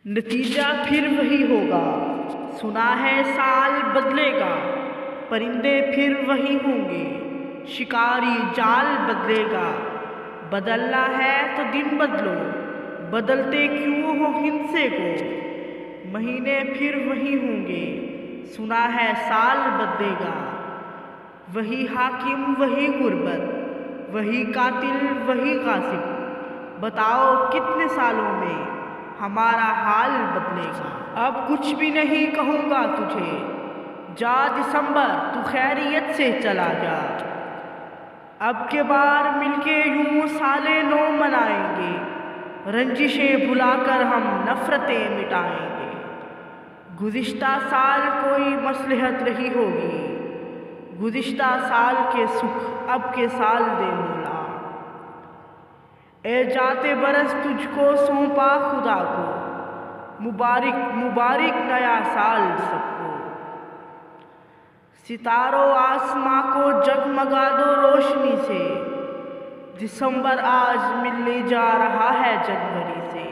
نتیجہ پھر وہی ہوگا، سنا ہے سال بدلے گا، پرندے پھر وہی ہوں گے، شکاری جال بدلے گا۔ بدلنا ہے تو دن بدلو، بدلتے کیوں ہو ہندسے کو، مہینے پھر وہی ہوں گے، سنا ہے سال بدلے گا۔ وہی حاکم وہی غربت، وہی قاتل وہی غاصب، بتاؤ کتنے سالوں میں ہمارا حال بدلے گا۔ اب کچھ بھی نہیں کہوں گا تجھے، جا دسمبر تو خیریت سے چلا جا، اب کے بار مل کے یوں سال نو منائیں گے، رنجشیں بھلا کر ہم نفرتیں مٹائیں گے۔ گزشتہ سال کوئی مصلحت رہی ہوگی، گزشتہ سال کے سکھ اب کے سال دے مولا، اے جاتے برس تجھ کو سونپا خدا کو، مبارک مبارک نیا سال سب کو۔ ستاروں آسماں کو جگمگا دو روشنی سے، دسمبر آج ملنے جا رہا ہے جنوری سے۔